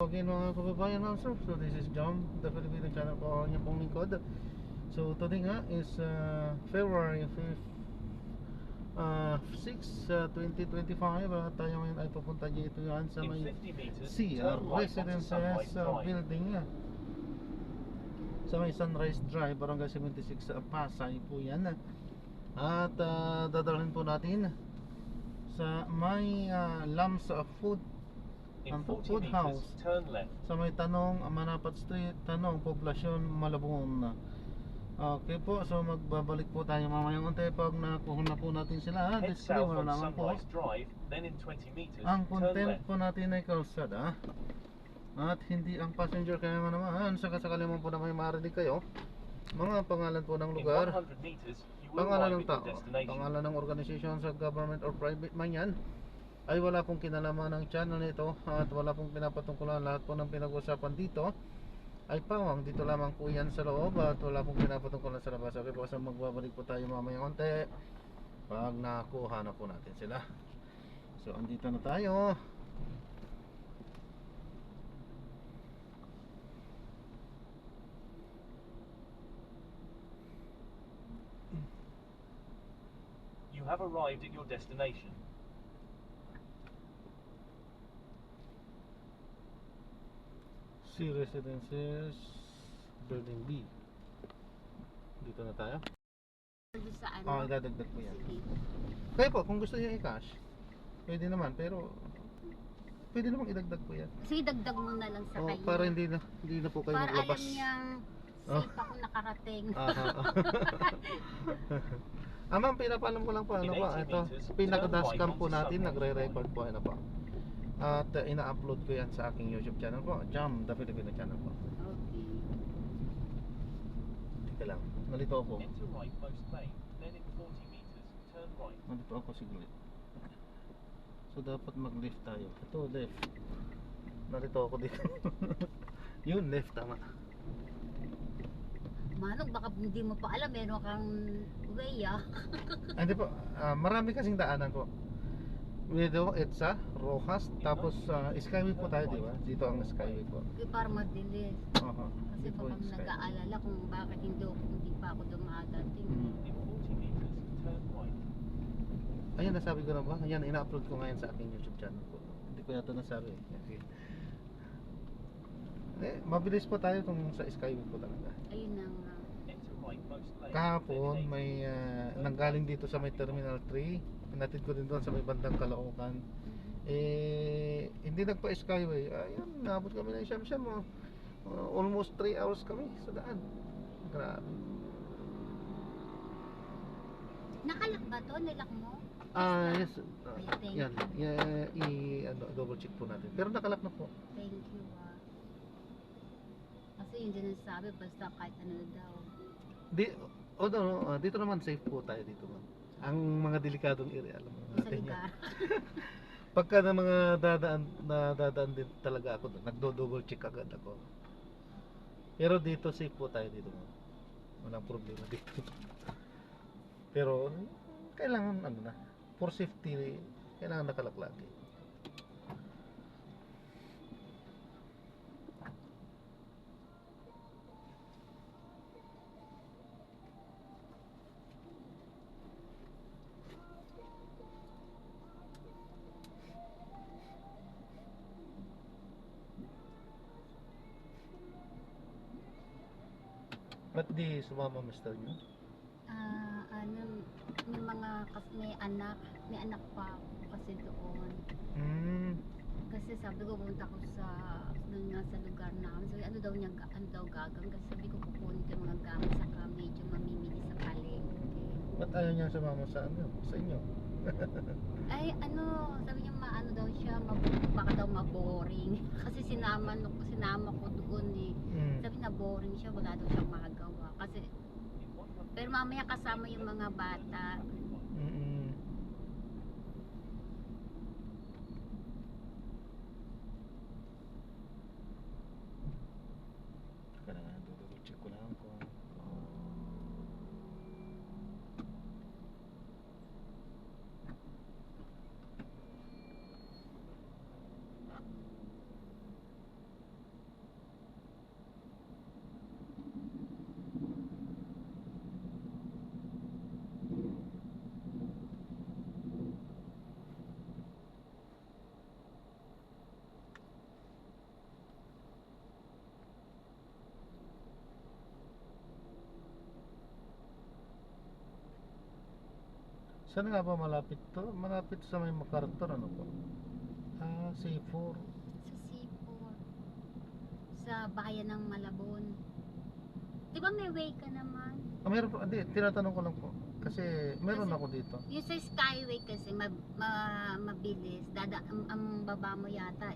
So again mga kababayan also, so this is Jom, the Filipino channel po niyo pong lingkod. So today nga is February 5th, 6, 2025. Tayo ngayon ay pupunta dito yan sa may CR Residences building sa may Sunrise Drive, Barangay 76, Pasay po yan. At dadalhin po natin sa may Lams Food House sa may Tanong Manapat Street, Tanong Poblasyon, Malabon. Okay po, so magbabalik po tayo mamayang unti pag nakuha na po natin sila. Disclaimer naman po, ang content po natin ay kalsada at hindi ang passenger. Kaya nga naman, sakasakali mo po na may marinig kayo mga pangalan po ng lugar, pangalan ng tao, pangalan ng organisasyon sa government or private man yan, ay wala pong kinalaman ng channel nito at wala pong pinapatungkulan. Lahat po ng pinag-usapan dito ay pawang dito lamang po yan sa loob at wala pong pinapatungkulan sa labas. Okay po, so magbabalik po tayo mamaya konti pag nakuha na po natin sila. So andito na tayo. You have arrived at your destination. C Residences Building B. Dito na tayo. Sa ano? Dadagdag po yan. Sige. Kaya po, kung gusto niyo i-cash, pwede naman, pero pwede namang idagdag po yan. Sige, dagdag mo na lang sa kanya. Para hindi na po kayo para maglabas. alam niyang safe ako nakarating. Ma'am, pinapalam ko lang po ano po, ito pinaka-dashcam po natin, nagre-record po ano po. At ina-upload ko yan sa aking YouTube channel po, Jam, the Filipino channel po. Okay. Teka lang, nalito ako. Enter right most lane, then in 40 meters, turn right. Nalito ako siglit. So dapat mag-left tayo. Ito, left. Nalito ako dito. Yun, left, tama. Manong, baka hindi mo pa alam, meron kang way Hindi po, marami kasing daanan po. Dito, EDSA, Rojas, tapos Skyway po tayo, di ba? Dito ang Skyway po. Para mabilis. Kasi Dito po baka yung Skyway. nag-aalala kung bakit hindi pa ako dumadating. In 40 meters, turn right. Ayan, nasabi ko na ba? Ayan, ina-upload ko ngayon sa aking YouTube channel po. Hindi ko yata nasabi. Okay. Mabilis po tayo kung sa Skyway po talaga. Ayun na nga. Enter right most lane. Kahapon may nanggaling dito sa may Terminal 3. Pinatid ko din doon sa may bandang Caloocan. Hindi nagpa Skyway. Ayun, nabot kami ng siyam-siyam. Almost 3 hours kami sa daan. Grabe. Nakalak ba to? Nilak mo? Yes. Thank Yan. Double check po natin. Pero nakalak na po. Thank you. Kasi yun din nasabi, basta kahit ano daw. Dito naman safe po tayo dito. Ang mga delikadong area, alam mo Sa natin yan. lugar. Pagka na mga dadaan din talaga ako doon, nagdo-double check agad ako. Pero dito safe po tayo dito. Walang problema dito. Pero kailangan for safety, kailangan nakalaklagi. Ba't di sumama mister nyo? May mga may anak pa ako kasi doon. Kasi sabi ko punta ko doon nga sa lugar namin. Sabi ano daw gagang kasi sabi ko kukunin ko yung mga gamit saka medyo mamimili sa palengke. Ba't ayaw niya sumama sa inyo? Ay sabi niya maano daw siya, baka daw maboring. Kasi sinama ko doon Sabi na boring siya, wala daw siyang magagawa. Kasi pero mamaya kasama yung mga bata. Kailangan double check ko lang kung Saan nga ba malapit to? Malapit sa may MacArthur, ano po? C4. Sa C4. Sa bayan ng Malabon. Di ba may way ka naman? Meron po, hindi, tinatanong ko lang po. Kasi meron Kasi- ako dito. Yung sa Skyway kasi mabilis. Ang baba mo yata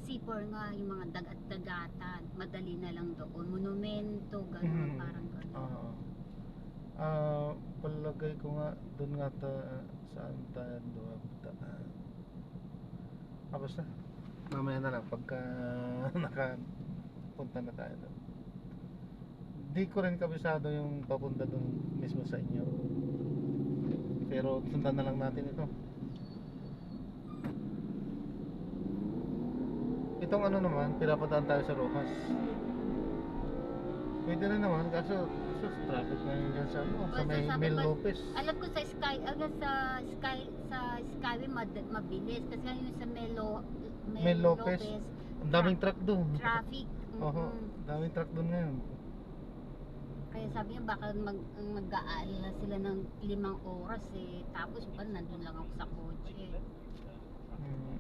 C4 nga, yung mga dagat-dagatan. Madali na lang doon. Monumento, gano'n, Mhm. parang gano'n. Oo. Palagay ko nga doon nga saan tayo dumadaan. Basta mamaya na lang pagka nakapunta na tayo doon. Di ko rin kabisado yung papunta doon mismo sa inyo. Pero sundan na lang natin ito. Itong ano naman, pinapadaan tayo sa Rojas. Pwede rin naman, kaso traffic na yun dyan sa, sa may Sabi Mel ko, Lopez. alam ko sa Skyway mabilis kasi yung sa Mel Lopez. Ang daming truck doon. traffic. Oho, daming truck doon ngayon. Kaya sabi niya baka mag-aalala sila ng 5 oras tapos ba nandun lang ako sa kotse. Hmm.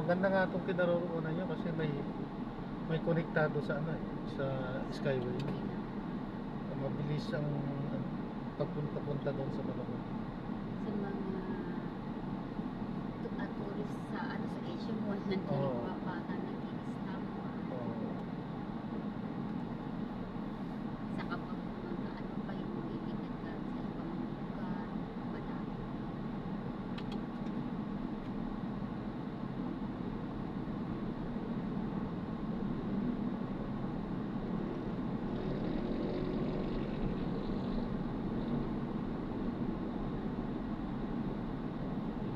Maganda nga itong kinaroroonan nyo kasi may konektado sa ano sa Skyway. Mabilis ang pagpunta-punta doon sa Malabon. Sa mga tourist sa ano sa Asia Mall nandiyan Oo. mga bata nag-i-stop. Oo. Sa kapag mga ano pa yung ibigan ka sa ibang lugar, malapit.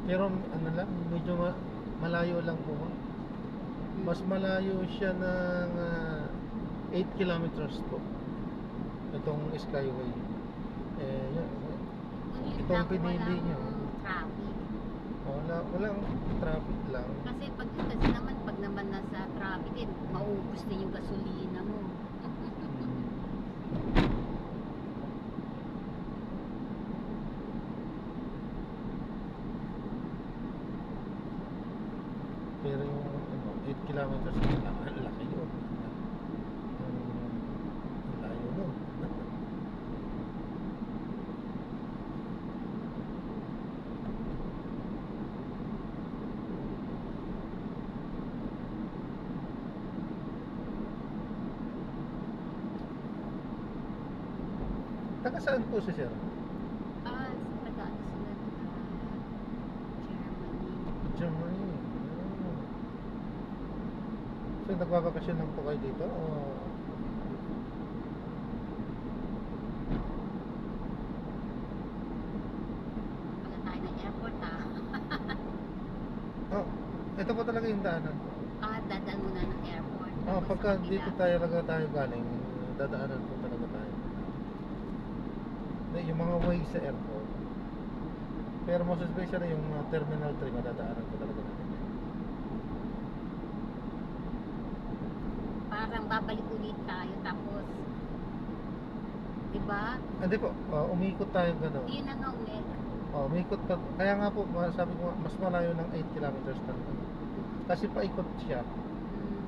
Pero ano lang, medyo malayo lang po. Mas malayo siya ng 8 kilometers po. Itong Skyway. Yun. Yun Itong lang, pinili walang nyo. traffic. Walang traffic lang. Kasi naman pag naman nasa traffic eh, maubos din yung gasolina mo. Pero yung 8 kilometers, ang laki yun. Ang layo nun. Taga saan po si Sir? Nag-ano sila Germany. Germany. So nagbabakasyon lang po kayo dito? O... Wala tayo ng airport Oh, ito po talaga yung daanan. dadaan muna ng airport. Oh, Tapos pagka sa kabila. dito tayo galing, dadaanan po talaga tayo. Yung mga way sa airport. Pero most especially yung Terminal 3, madadaanan po talaga natin. Parang babalik ulit tayo tapos, di ba? Hindi po, umikot tayo gano'n. Yun ang ulit. Umikot pa. Kaya nga po, sabi ko, mas malayo ng 8 kilometers talaga. Kasi paikot siya.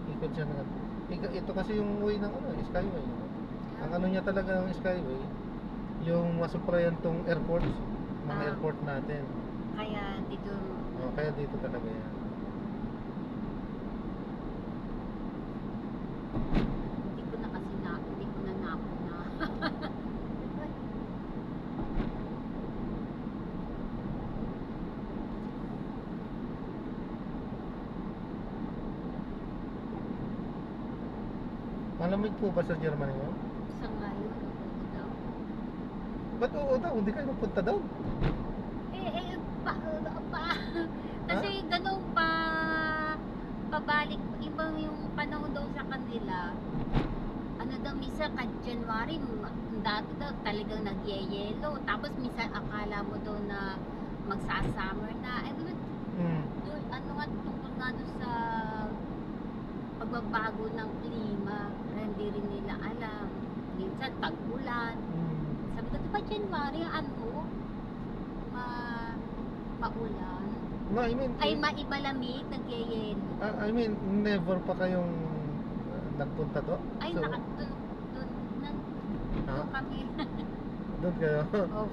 Ikot siya na. Ito kasi yung way ng Skyway. Ang ano niya talaga ng Skyway, yung masuprayan tong airports, mga airport natin. Kaya dito, Kaya dito talaga yan. hindi ko na napo na. Malamig po ba sa Germany mo? Sa ngayon, oo daw. Ba't oo daw? Hindi kayo napunta daw? Pa. Kasi ganun pa, pabalik, ibang yung panahon daw sa kanila. Ano daw, minsan January, dati daw talagang nagyeyelo. Tapos minsan akala mo daw na magsa-summer na. Doon, ano nga, tungkol nga doon sa pagbabago ng klima, hindi rin nila alam. Minsan tag-ulan. Sabi ko, diba January, maulan? No, I mean, Ay, maibalamig, nagyeyelo. I mean, never pa kayong nagpunta to? Ay, So, doon kami. doon kayo? Oh.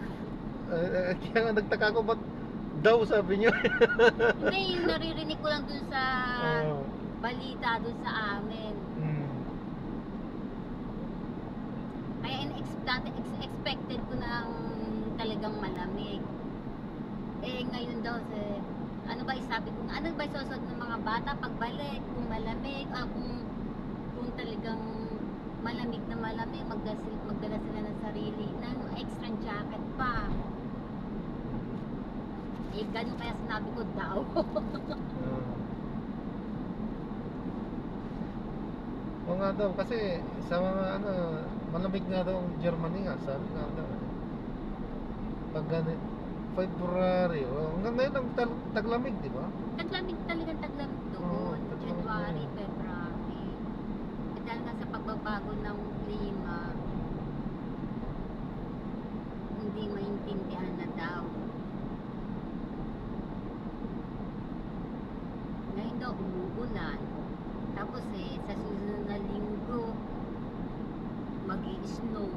Kaya nga nagtaka ko, ba't daw sabi nyo? Hindi, yung naririnig ko lang doon sa Oo. balita doon sa amin. Kaya expected ko na talagang malamig. Ngayon daw, ano ba sabi ko, ano ba susot ng mga bata pagbalik, kung malamig, kung talagang malamig na malamig, magdala sila ng sarili ng extra jacket pa. Ganun kaya sinabi ko daw. Oo nga daw, kasi sa mga malamig nga daw ang Germany nga, sabi nga daw. Pag ganit, February, hanggang ngayon ang taglamig, di ba? Taglamig talagang taglamig Oo, doon. taglamig January, na. February. Dahil nga sa pagbabago ng klima, hindi maintindihan na daw. Ngayon daw umuulan. Tapos sa susunod na linggo, mag-i-snow.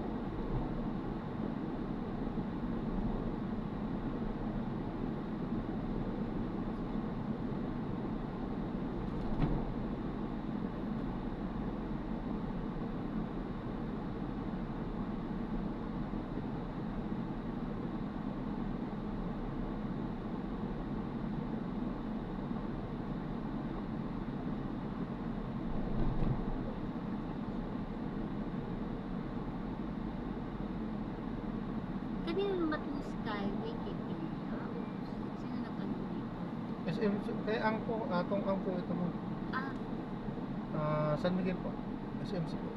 Kanina naman itong Skyway kay Pina. Sino nag-ano dito? SM, kaya angko, atong angko ito mo. San Miguel po. SMC po.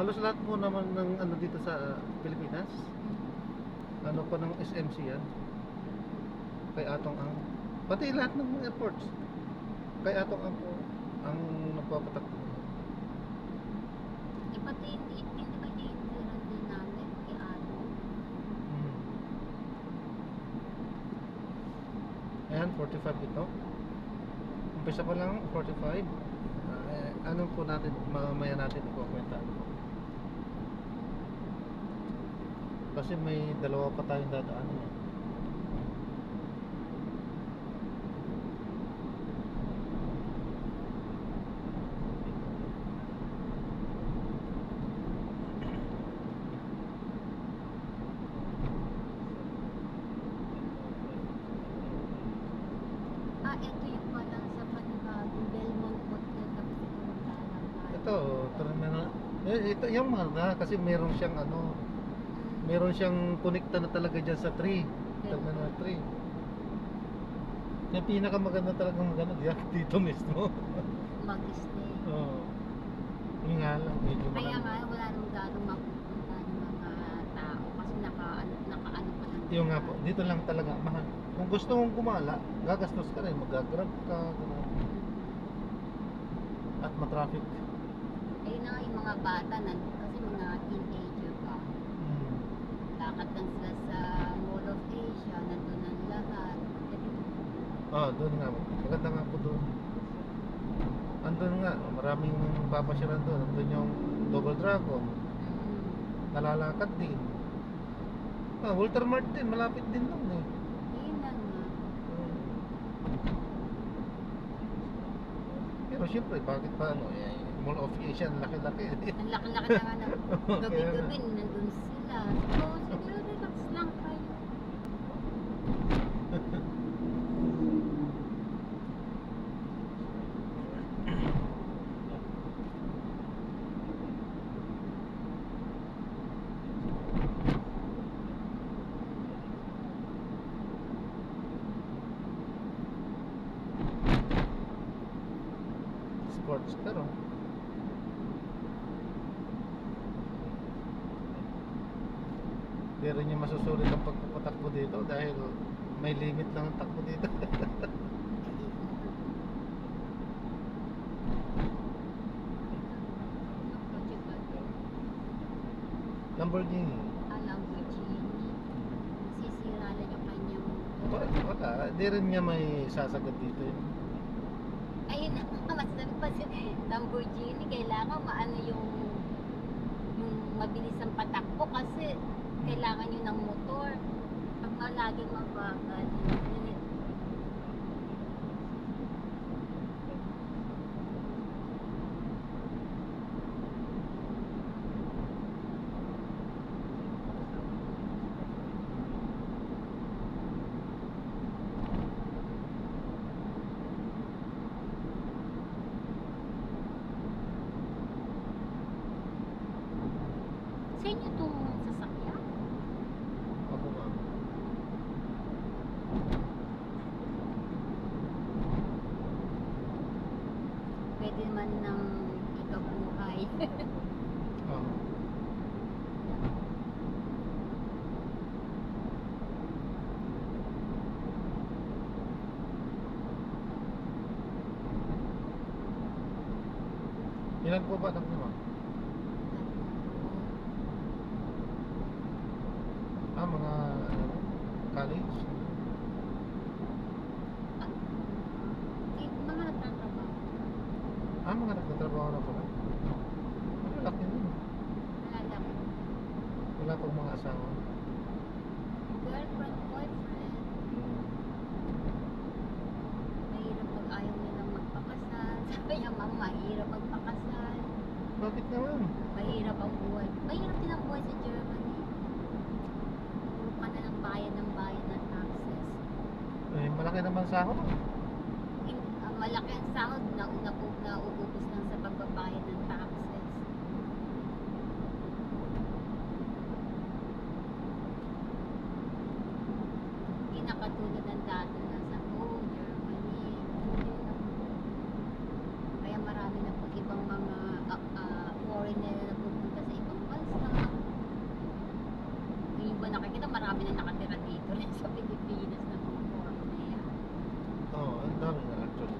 Halos lahat po naman ng ano dito sa Pilipinas. Ano po ng SMC yan. Kay atong ang pati lahat ng mga airports. Kay atong ang po ang nagpapatak po. Pati hindi ba dito din namin kay Ano? Ayan, 45 ito. Umpisa pa lang, 45. Ano po natin, mamaya natin ikukwenta. Kasi may dalawa pa tayong dadaanan eh. Ito yung palang sa panibagong Belmont Hotel tapos ito maglalakad. Ito, terminal. Ito yung mga kasi meron siyang ano, meron siyang konekta na talaga dyan sa 3. Terminal 3. Yung pinakamaganda talaga maganda dito mismo. Mag-stay. Oo. Yun nga lang, medyo Kaya marami. nga, wala nang gano'ng mapupunta ng mga tao kasi nakaano pa lang. Yung nga po, dito lang talaga mahal. Kung gusto mong gumala, gagastos ka rin, mag-grab ka, gano'n. At matraffic. Ayun na nga yung mga bata kasi mga teenager pa. Lakad lang sila sa Mall of Asia, nandun ang lahat. Doon nga po. Maganda nga po doon. Andun nga, maraming papasyalan doon. Andun yung Double Dragon. Nalalakad din. Walter Mart din, malapit din doon eh. Ayun lang nga. Pero syempre, bakit pa ano, Mall of Asia, ang laki-laki. Ang laki-laki na nga ng gabi-gabi, nandun sila. So, siguro relax lang kayo. Sports pero di rin niya masusulit ang pagpapatakbo dito dahil may limit lang ang takbo dito. Lamborghini. Lamborghini. Sisira na yung kanyang Wala, di rin niya may sasagad dito yun. ayun na, masasabi pa si Lamborghini, kailangan maano yung mabilis ang patakbo kasi kailangan yun ng motor. Pag laging mabagal, sa inyo itong sasakyan? Ako nga. Pwede man ng ikabuhay. Oo. Ilan po ba anak niyo, ma'am? Mga college? Mga nagtatrabaho. Mga nagtatrabaho na pala. Malaki nun. Malalaki. Wala pang mga asawa. Girlfriend, boyfriend. Mahirap pag ayaw nilang magpakasal. Sabi niya, ma'am, mahirap magpakasal. Bakit naman? Mahirap ang buhay. Mahirap din ang buhay sa Germany. Puro ka na ng bayad ng taxes. Malaki naman sahod. Malaki ang sahod na nauubos lang sa pagbabayad ng taxes. Hindi na katulad ng dati na sa Germany. Kaya marami na po ibang mga foreigner na pupunta sa ibang bansa. Yung ba nakikita, marami na nakatira dito rin sa Pilipinas na mga foreigner. Oo, ang dami na actually.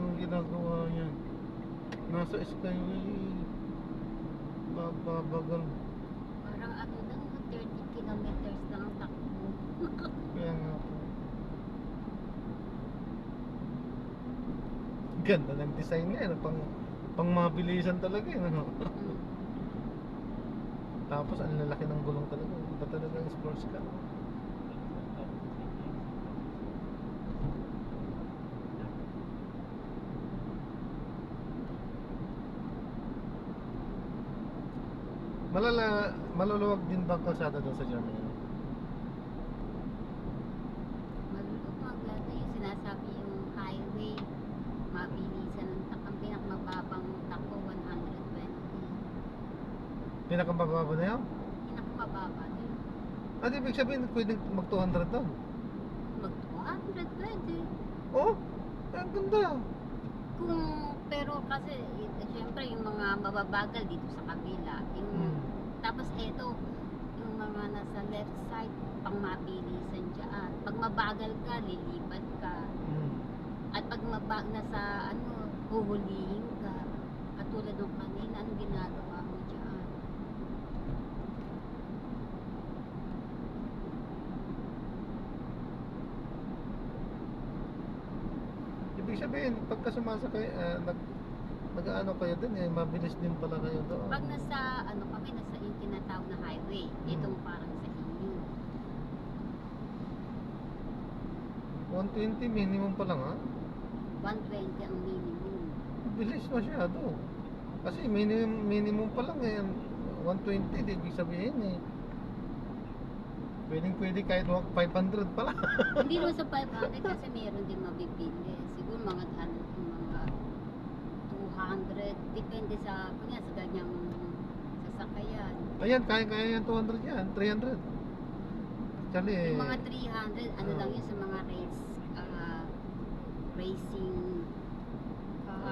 Anong ginagawa niyan? Nasa skyway. Bagal. Parang ano lang, 30 kilometers lang ang takbo. Kaya nga po. Ganda ng design niya. Pang mabilisan talaga. Ano? Tapos ang lalaki ng gulong talaga. Ito talaga ang sports car. Maluluwag din ba ang kalsada doon sa Germany? Malulubog lahat na yung sinasabi yung highway. Mabilisan ang pinakamababang takbo, 120. Pinakamababa na yun? Pinakamababa na yun. At ibig sabihin pwedeng mag 200 doon? Mag 200 pwede. Oh, ang ganda. Pero kasi syempre yung mga mababagal dito sa kabila, yung tapos eto yung mga mga nasa left side, pang mabilisan dyan. Pag mabagal ka, lilipat ka. Mm. At pag nasa huhulihin ka. Katulad ng kanina, anong ginagawa mo dyan? Ibig sabihin, pagka sumasakay, nag-ano kayo dun mabilis din pala kayo doon. Pag nasa, kami nasa yung tinatawag na highway, itong parang sa inyo. 120 minimum pa lang ha? 120 ang minimum. Bilis masyado. Kasi minimum pa lang 120, di ibig sabihin pwede kahit 500 pala. Hindi naman sa 500 kasi meron din mabibili. Siguro mga 200, depende sa ganyang sasakyan. Ayan, kaya yan 200 yan, 300. Actually, Yung mga 300, lang yun sa mga racing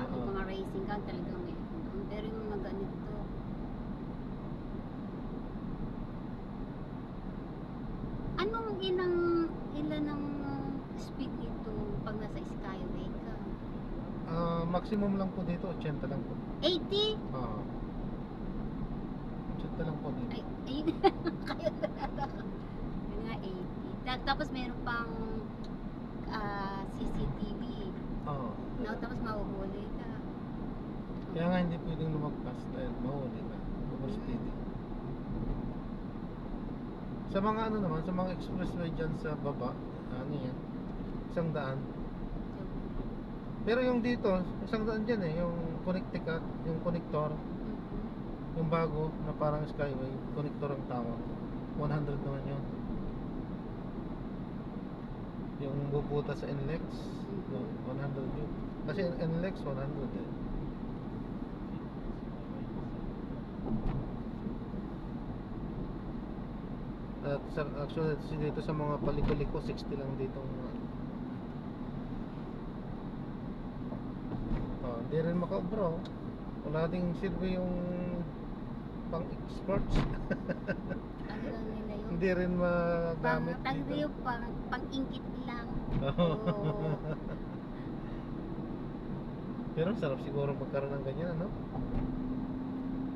yung mga racing car talagang may doon. Pero yung mga ganito, anong ilan ang speed nito pag nasa skyway ka? maximum lang po dito, 80 lang po. 80? 80 lang po dito. Ay, ayun kayo talaga. Yun nga, 80. Tapos meron pang CCTV. Oo. No, tapos mahuhuli ka. Kaya nga hindi pwedeng lumagpas dahil mahuli ka. Overspeeding. Sa mga naman, sa mga expressway dyan sa baba, yan, 100. Pero yung dito, 100 dyan yung connecticut, yung connector, yung bago na parang skyway, connector ang tawag. 100 naman yun. Yung bubuta sa NLEX, 100 yun. Kasi NLEX 100 eh. At actually dito sa mga paliko-liko 60 lang dito. Hindi rin makaubra. Wala ding silbi yung pang experts. Ano lang nila yun? Hindi rin magamit Tagli dito. yung pang-ingkit lang. Oo. Oo. Pero sarap siguro magkaroon ng ganyan, ano?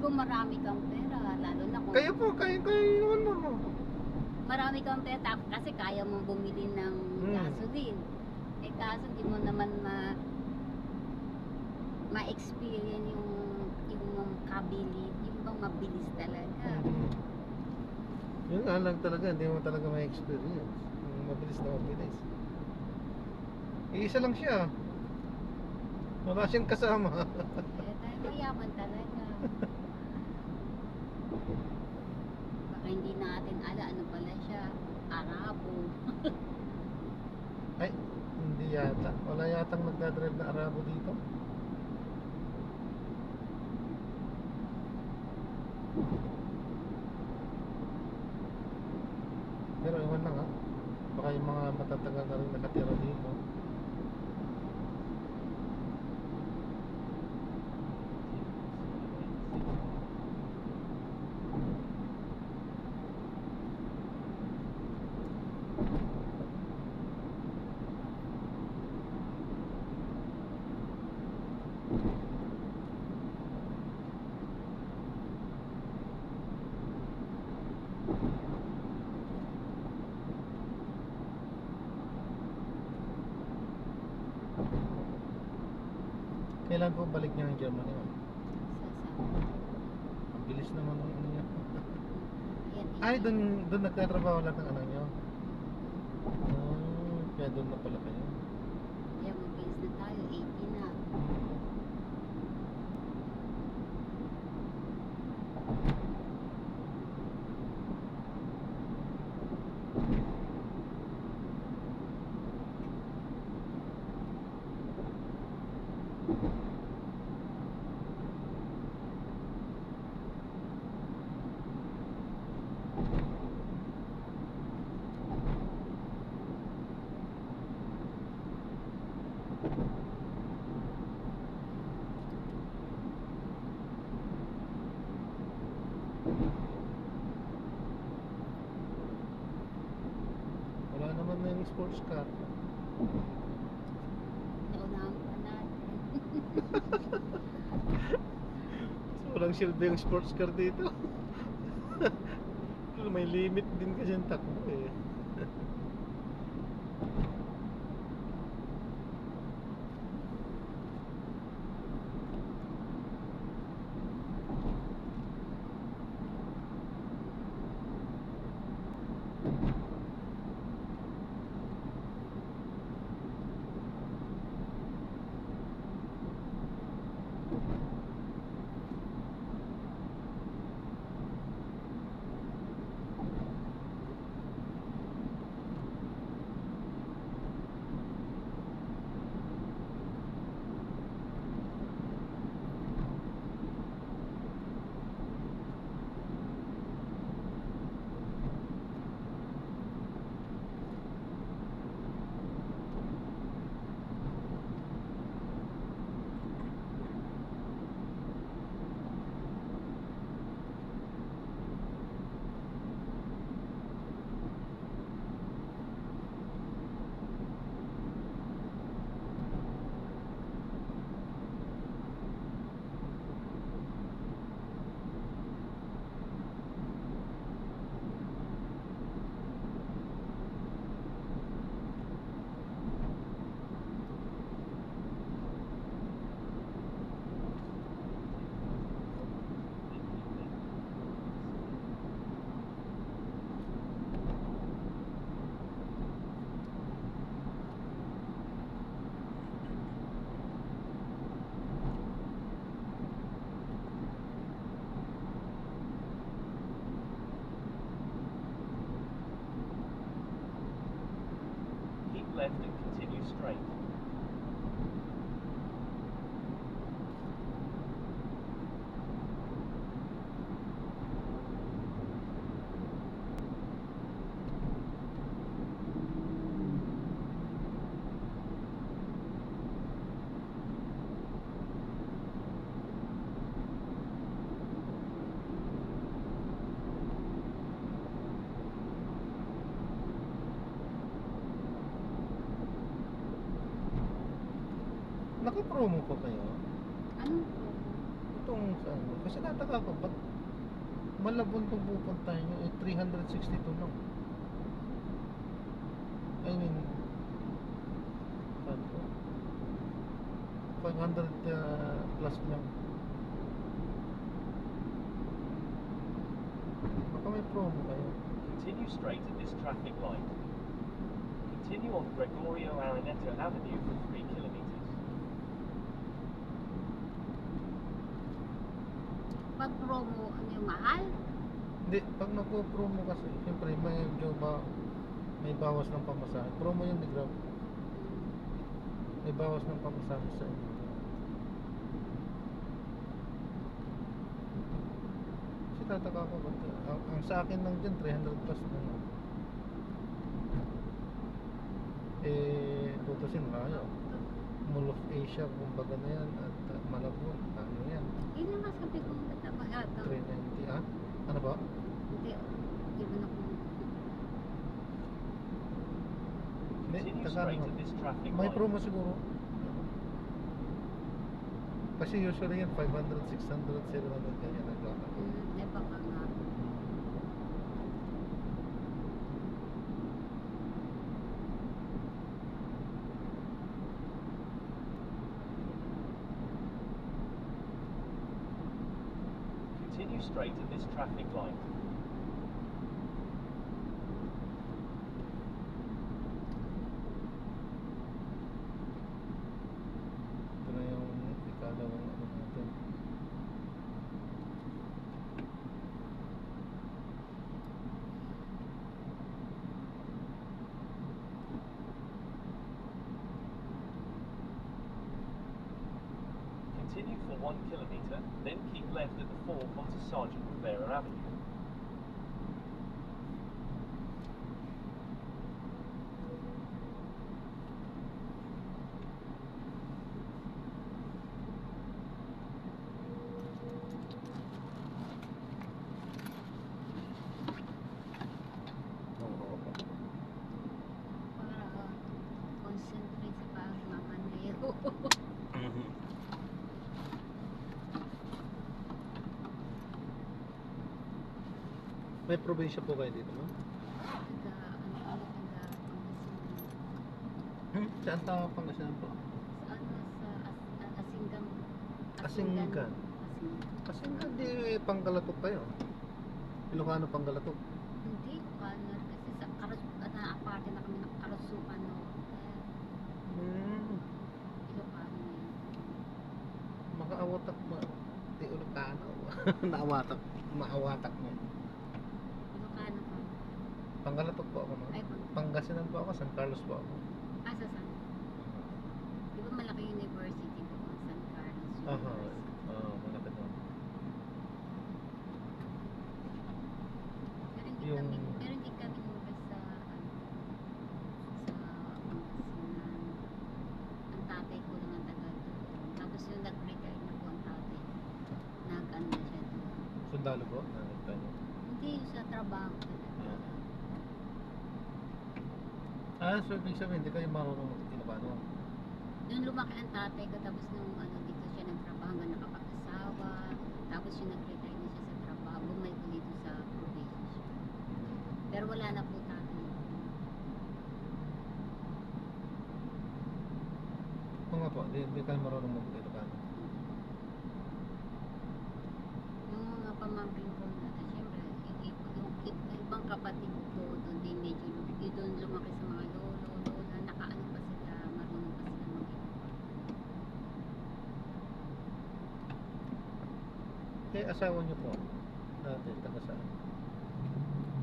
Kung marami kang pera, lalo na kung Kayo po, kayo naman mo. marami kang pera, kasi kaya mong bumili ng gasoline. Eh kaso di mo naman ma-experience yung kabili, yung bang mabilis talaga. Yun nga lang talaga, hindi mo talaga may experience. Mabilis na mabilis. Iisa lang siya. Wala siyang kasama. Eh tayo mayaman talaga. Baka hindi natin ano pala siya, Arabo. Ay, hindi yata. Wala yatang nagdadrive na Arabo dito. Pero iwan lang ha. Baka yung mga matatagal na rin nakatira dito. Kailan po balik niyo ng Germany, ma'am? Ang bilis naman ng ano niya. Ay, doon nagtatrabaho lahat ng anak niyo? Kaya doon na pala kayo. Kaya mabilis na tayo, 80 na. yung sports car. Naunahan pa natin. So, walang silbi yung sports car dito. May limit din kasi yung takbo eh. Keep left and continue straight. Naka-promo pa kayo? Anong Itong sa ano? Kasi nataka ko, ba't Malabon kung pupuntahin nyo, 362 lang. I mean, ano, 500 plus lang. Baka may promo kayo. Continue straight at this traffic light. Continue on Gregorio Araneta Avenue for 3 kilometers. pag promo, ano yung mahal? Hindi, pag nagpo-promo kasi, siyempre may bawas ng pamasahe. Promo yun ni Grab. May bawas ng pamasahe sa inyo. Kasi tataka ko, ang sa akin lang dyan, 300 plus na lang. Tutusin layo. Mall of Asia, kumbaga na yan, at Malabon, ano yan. Yun ang masabi kong natabayata. 390, ah? Ano ba? Hindi, di ba na kung... Hindi, Continue taka straight naman. at this traffic May light. promo siguro. Kasi usually yan 500, 600, 700 kaya naglalaro. Eh baka nga. Continue straight at this traffic light. Ito na yung ikalawang ano natin. Continue for 1 kilometer, then keep left at the fork onto Sergeant Rivera Avenue. Para May probinsya po kayo dito, ma'am? Taga, Saan tawag Pangasinan po? sa ano, sa Asinggan. Asinggan. Asinggan, di Panggalatok kayo. Ilocano Panggalatok. Hindi, Kanar. Kasi sa na-aparte na kami ng Karasukan, no? Ilocano na yun. Makaawatak mo. Di Ilocano. Naawatak. Maawatak mo. Ilocano pa. Panggalatok po ako, ma'am. Ay, Pangasinan po ako, San Carlos po ako. sa San. Di ba malaki university doon, San Carlos Aha. University? Oo, malaki doon. Pero hindi Yung- kami lumabas sa Pangasinan. Ang tatay ko lang ang taga doon. Tapos yung nag-retire na po ang tatay. Nag-ano na siya doon. Sundalo po? Nagtanyo. Hindi, yung sa trabaho talaga. So ibig sabihin, hindi kayo marunong mag-Ilocano? Doon lumaki ang tatay ko, tapos nung ano, dito siya nagtrabaho hanggang nakapag-asawa. Tapos yung nag-retire na siya sa trabaho, bumalik ko dito sa probinsya. Pero wala na po tatay. Oo nga po, hindi kayo marunong mag-Ilocano. Yung mga pamangkin ko na, siyempre, yung ibang kapatid ko doon, di medyo doon lumaki sa mga lolo, lola, nakaano pa sila, marunong pa sila mag-Ilocano. Eh, asawa niyo po? Dati, taga saan?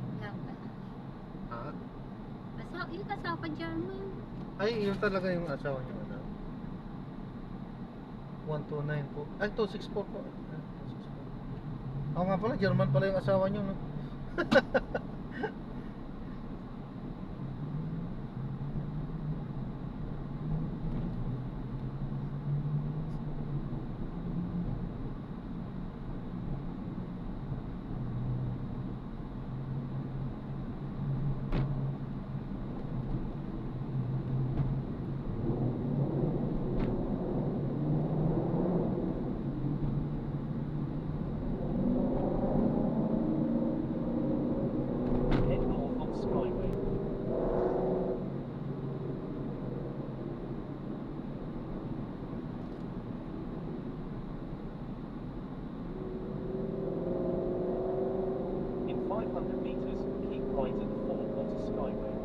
Wala pa. Ha? Yung kasama German. Ay, yun talaga yung asawa niyo, ano? 129 po. Ay, 264 po. Ah, 264. Ako nga pala, German pala yung asawa niyo, no? Head north on Skyway. In 500 meters, keep right at the forewater Skyway.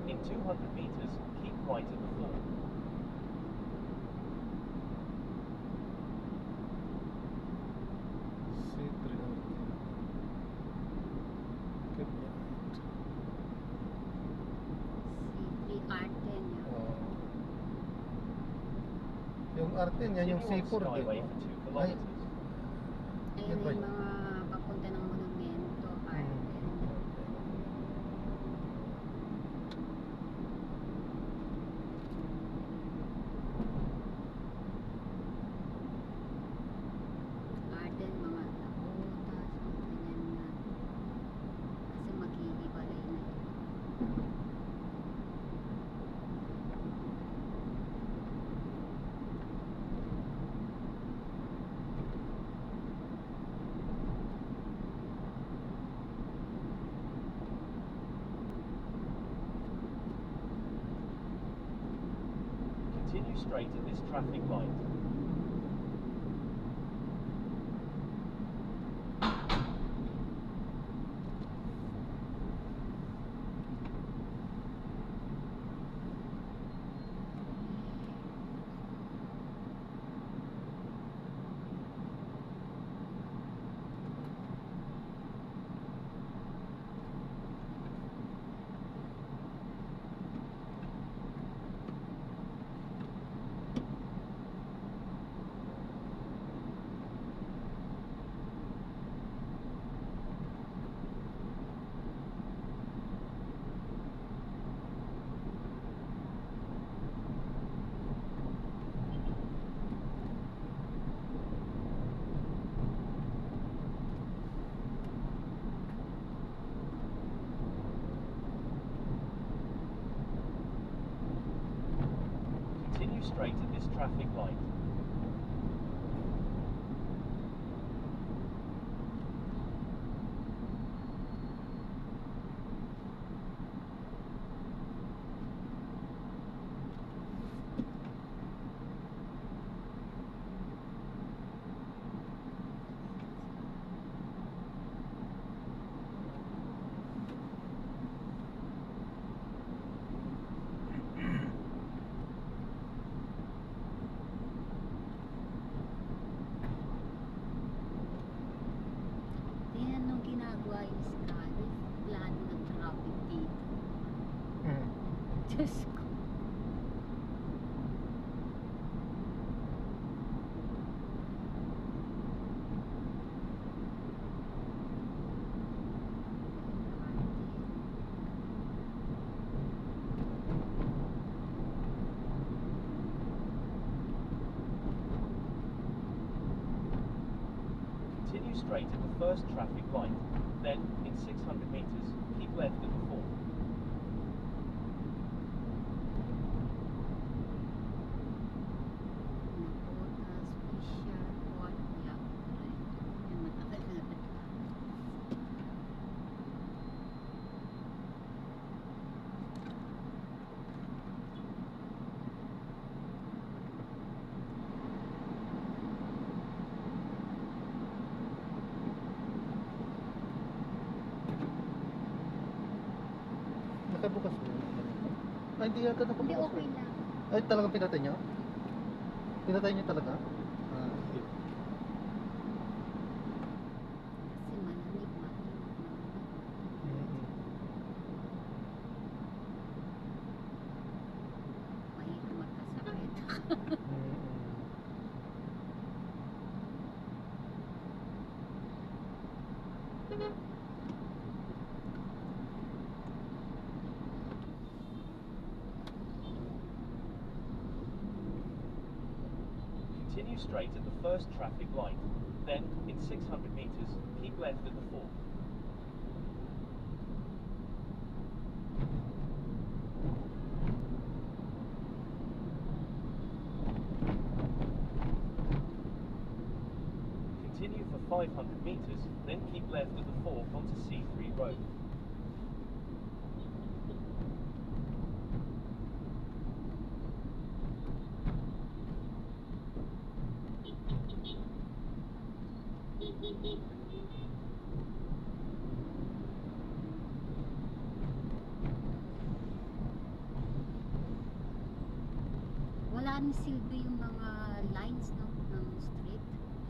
In 200 meters, keep right at the fort. Si Arten. Yung Arten, yan yung Continue on C4, di ba? Skyway for 2 kilometers. Ayun Yan ba yung yun? mga papunta ng monumento, Arten. Arten, mga Dakotas, mga ganyan na. Kasi maghihiwalay na yun. Continue straight at this traffic light. straight at this traffic light. Tingnan nung ginagawa yung Scali, plano ng traffic dito. Mm. Diyos ko. Continue straight at the first traffic light. Then, in 600 meters, keep left at the fourth. Napotas, Fisher, Port, yeah. Yung matagal na Nakabukas mo. Ay, hindi yata Hindi, nakabukas. okay lang. Ay, talagang pinatay nyo? Pinatay nyo talaga? Ah, okay. Kasi malamig, malamig. Mm-mm. Mahirap magkasakit. Mm-mm. Continue straight at the first traffic light. Then, in 600 meters, keep left at the fourth. Continue for 500 meters, then keep left at the fork onto C3 Road. Wala rin silbi yung mga lines no, ng street.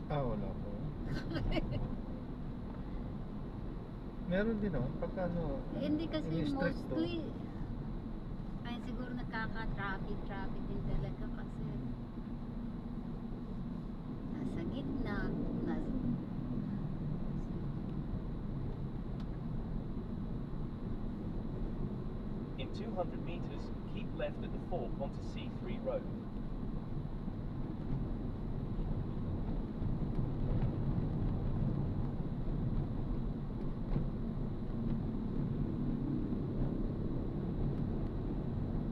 Ah, wala po. Meron din naman pagka ano. Eh, hindi kasi ini-strict to. mostly ay siguro nagkaka-traffic din talaga kasi nasa gitna, In 200 meters, keep left at the fork onto C3 Road.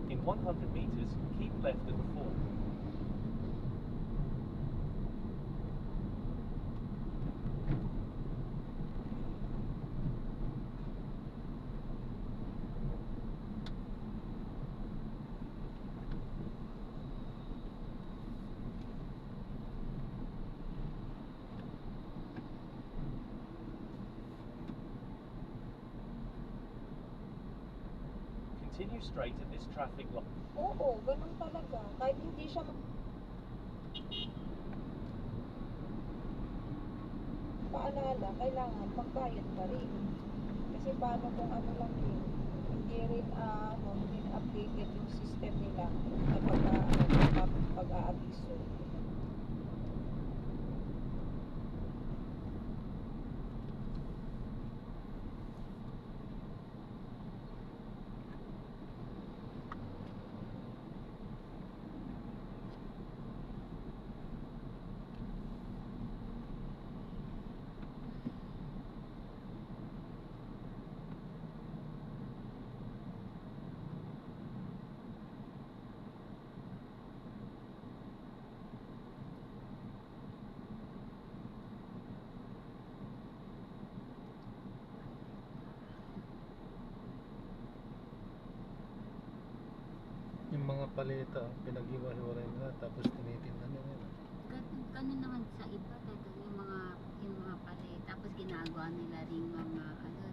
In 100 meters, keep left at the fork. Continue straight at this traffic light. Oo, ganun talaga. Kahit hindi siya paalala, kailangan magbayad pa rin. Kasi paano kung ano lang yun, hindi rin hindi rin updated yung system nila na pag-aabiso. paleta, pinag-iwa-hiwalay nila tapos tinitinda nila. Ganun naman sa iba, dito yung mga palit. Tapos ginagawa nila rin mga ano,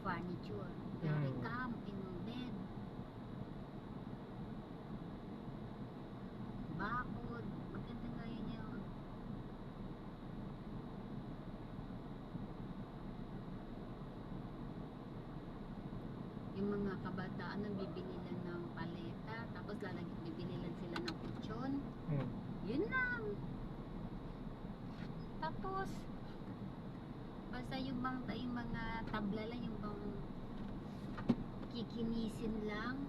furniture. Dari cam, yung bed, bakod. Maganda nga yun yung mga kabataan nang bibili lang ng paleta, tapos bibili lang sila ng kutsyon. Yun lang. Tapos basta yung mga tabla lang, yung bang kikinisin lang.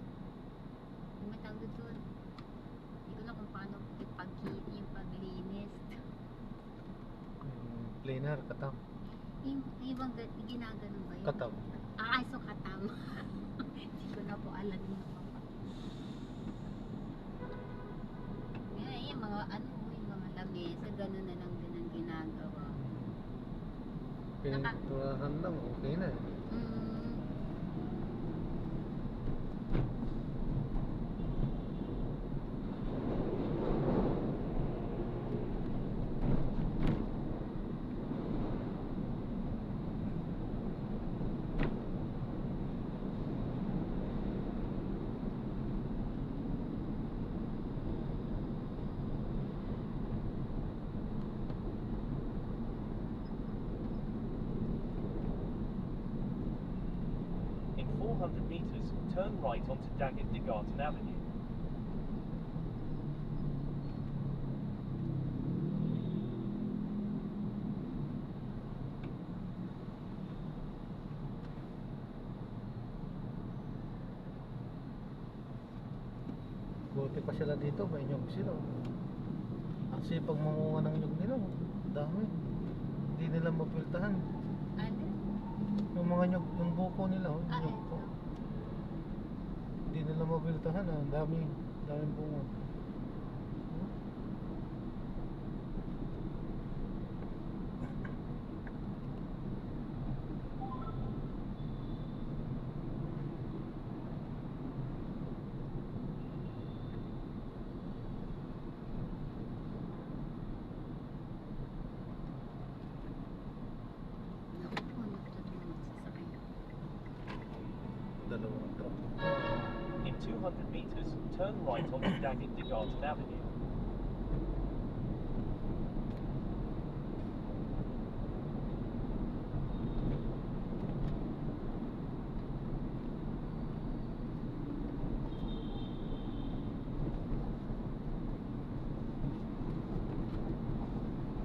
Yung matawag doon. Hindi ko na kung paano yung paglinis. Planer, katam. Yung bang ginaganon ba yun? Katam. So katam. Hindi ko na po alam yun. Yung mga yung mga lamesa, gano'n na lang din ang ginagawa. Pininturahan lang, okay na eh. In 400 meters, turn right onto Daggett de Garten Avenue. Buti pa sila dito, may nyug sila. Ang sipag mamunga ng nyug nila, dami. Hindi nila mapiltahan. Ano? Yung mga nyug, yung buko nila, nyug po. Ito. Hindi nila mapiltahan, daming bunga. Dalawang truck. In 200 meters, turn right onto Daggett de Garten Avenue.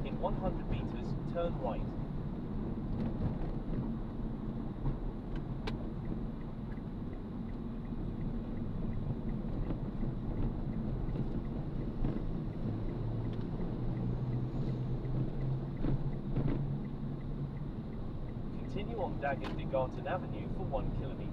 In 100 meters, turn right. Continue on Daggett de Garten Avenue for 1 kilometer.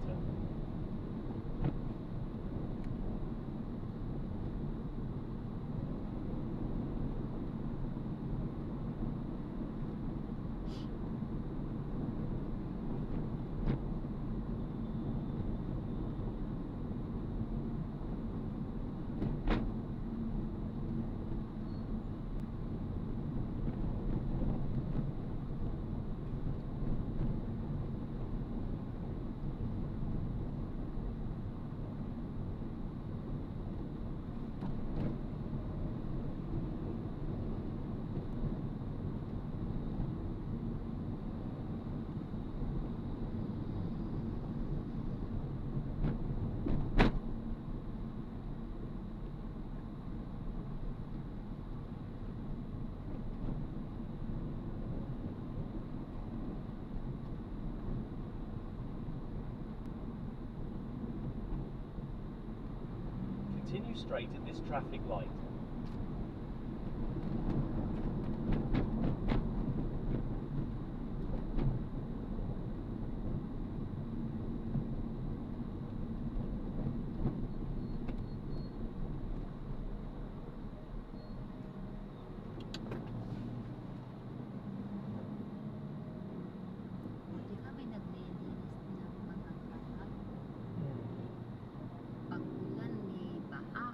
Continue straight at this traffic light. Buti ka may naglilinis din ng mga kalat. Pag ulan, may baha.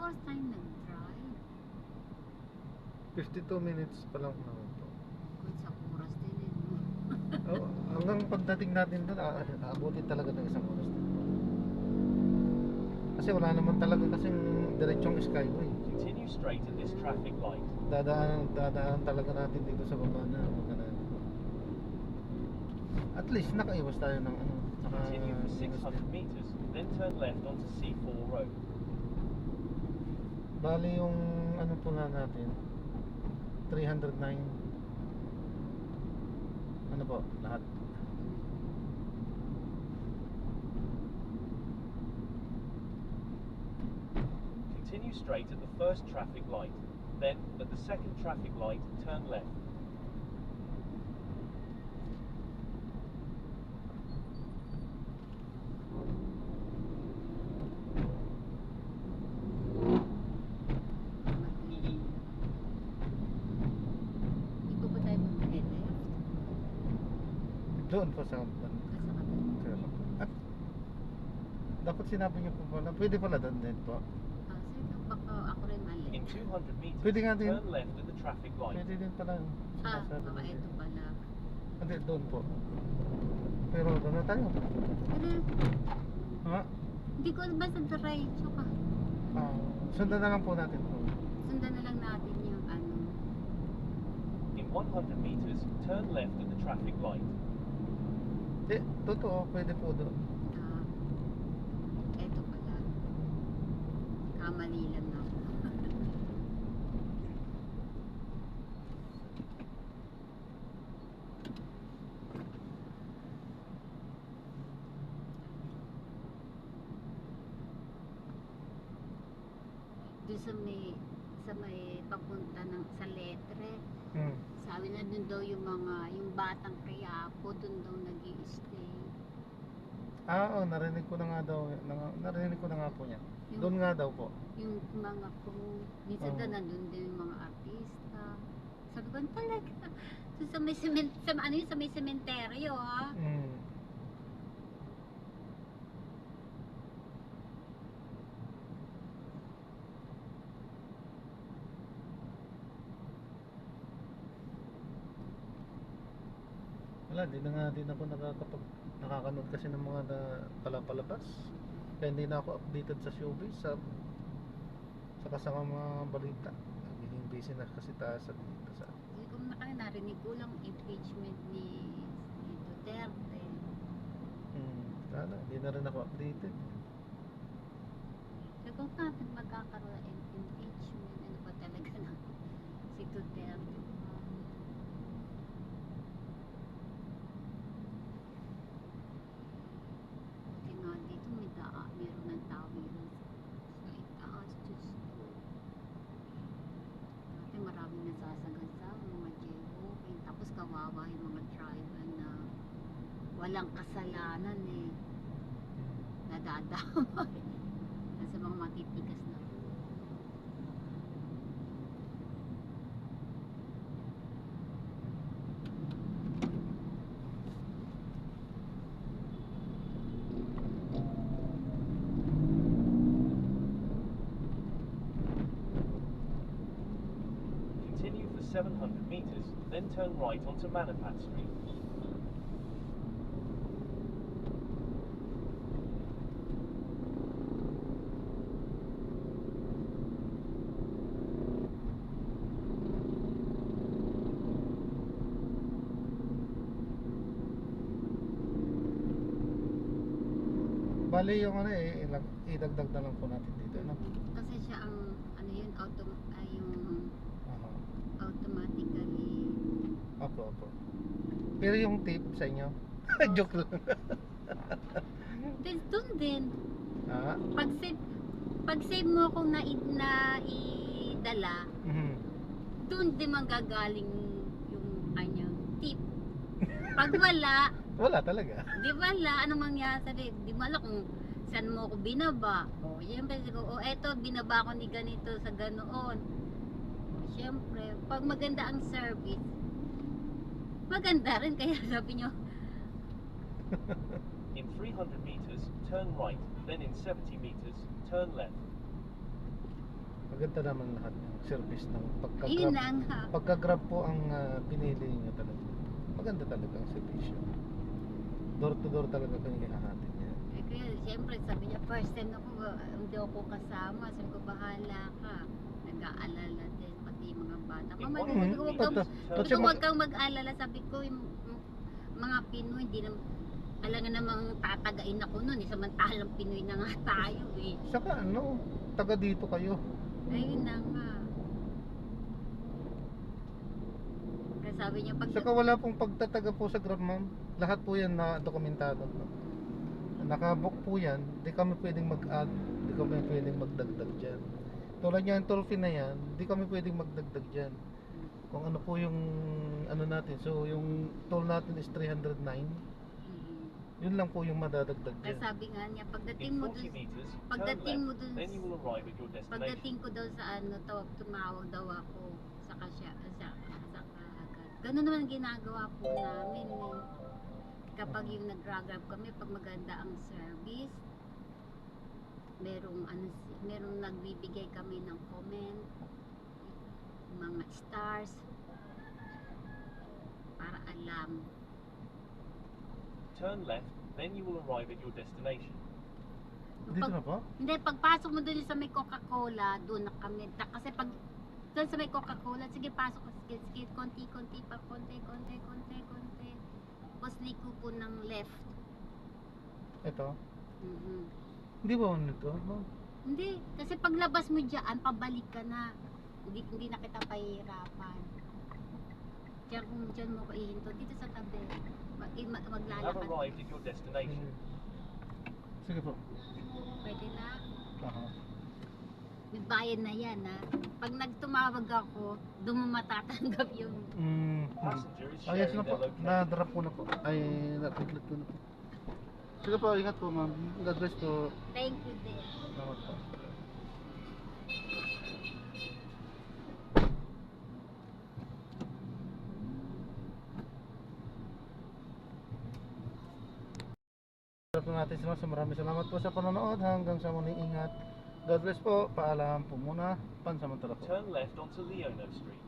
oras tayo nag-drive? 52 minutes pa lang naman po. Kung sa oras din eh. No? Oh, hanggang pagdating natin doon, aabutin talaga ng isang oras din po. Kasi wala naman talaga kasing diretsong skyway. Continue straight at this traffic light. Dadaan talaga natin dito sa baba na magkano. At least nakaiwas tayo ng ano. Continue for 600 meters, then turn left onto C4 Road. Bali yung ano po na natin 309. Ano po lahat? Continue straight at the first traffic light. Then, at the second traffic light, turn left. Hindi ba tayo mag-left? Doon po sa at dapat sinabi niyo po pala, pwede pala doon din po. Sige, baka ako rin mali. In 200 meters, Pwede nga din. turn left at the traffic light. Pwede din pala. Sinasabi Baka niyo. ito pala. Hindi, doon po. Pero doon na tayo. Ano? Ha? Hindi ko basta diretso ka. Sundan na lang po natin po. Sundan na lang natin yung ano. In 100 meters, turn left at the traffic light. Totoo, pwede po doon. Ito pala. Kamali lang ako. Doon sa may papunta ng sa Letre. Sabi na doon daw yung batang Quiapo doon daw nag-i-stay. Oo, narinig ko na nga daw. Narinig ko na nga po niya. Doon nga daw po. Yung mga crew, minsan Oo. daw nandun din yung mga artista. Sabi ko, talaga. So, sa may sa may sementeryo ha. Wala, di na nga din ako nakakanood kasi ng mga palapalabas. Kaya hindi na ako updated sa showbiz saka sa mga balita. Nagiging busy na kasi tayo sa dito sa. Hindi ko narinig ko lang impeachment ni Duterte. Hindi na rin ako updated. Sabi ko, bakit magkakaroon ng impeachment? Ano ba talaga na si Duterte? Buti nga dito meron ng tawiran sa itaas. Diyos ko. Dati maraming nasasagasa, mga jaywalking. Tapos kawawa yung mga driver na walang kasalanan eh. Nadadamay. Nasa mga matitigas na. Continue for 700 meters, then turn right onto Manapat Street. Bali yung ano idagdag na lang po natin dito, no? Kasi siya ang ano yun, yung Aha. automatically. Opo. Pero yung tip sa inyo, joke lang. Then doon din. Ah, Pag save mo akong naidala, doon din manggagaling yung kanyang tip. Pag wala talaga. di wala, anong mangyari? Di wala kung saan mo ako binaba. O, siyempre, eto, binaba ko ni ganito sa ganoon. O, siyempre, pag maganda ang service, maganda rin. Kaya sabi nyo, In 300 meters, turn right, then in 70 meters, turn left. Maganda naman lahat ng service ng Yun pagka-grab. na nga. Pagka-grab po ang pinili niya talaga. Maganda talaga ang servisyo. Door to door talaga kayo hahatid niya. Eh, kaya siyempre sabi niya, first time ako, hindi ako kasama. Sabi ko, bahala ka. Nag-aalala din, pati yung mga bata. Mama, Mm, sabi ko, ba't siya huwag kang mag-alala. Sabi ko, yung mga Pinoy, hindi na, alam nga namang tatagain ako nun. Samantalang Pinoy na nga tayo eh. Saka ano, taga dito kayo. Ayun na nga. Kaya sabi niya, pag Saka wala pong pagtataga po sa Grab, ma'am. Lahat po yan na dokumentado. Nakabook po yan, di kami pwedeng mag-add, di kami pwedeng magdagdag dyan. Tulad niyan, toll fee na yan, di kami pwedeng magdagdag dyan. Kung ano po yung ano natin, so yung toll natin is 309, yun lang po yung madadagdag Kaya dyan. sabi nga niya, pagdating In mo 40 dun, meters, turn pagdating mo left, dun, then you will arrive at your destination. pagdating ko daw sa ano, tumawag daw ako, saka siya, saka agad. Ganun naman ang ginagawa po namin eh. Kapag yung nag-grab kami, pag maganda ang service, merong nagbibigay kami ng comment, mga stars, para alam. Turn left, then you will arrive at your destination. Dito na po? Hindi, pagpasok mo doon sa may Coca-Cola, doon na kami. Kasi pag doon sa may Coca-Cola, sige pasok ka, sige, konti-konti pa, konti. Tapos liko po ng left. Ito? Mhm. Hindi ba nito? No? Hindi, kasi paglabas mo diyan, pabalik ka na. Hindi na kita pahihirapan. Kaya kung dyan mo ko ihinto, dito sa tabi, You have maglalakad. arrived at your destination. Sige po. Pwede na. Aha. May bayad na yan ha. Pag nagtumawag ako, doon mo matatanggap yung Passenger is Yes sharing na po. their location. Na-drop ko na po. Ay, na-complete ko na po. Sige po, ingat po ma'am. God bless po. thank you din. Salamat po. Drop na natin sila. Maraming salamat po sa panonood. Hanggang sa muling ingat. God bless po. Paalam po muna. Pansamantala po. Turn left onto Leona Street.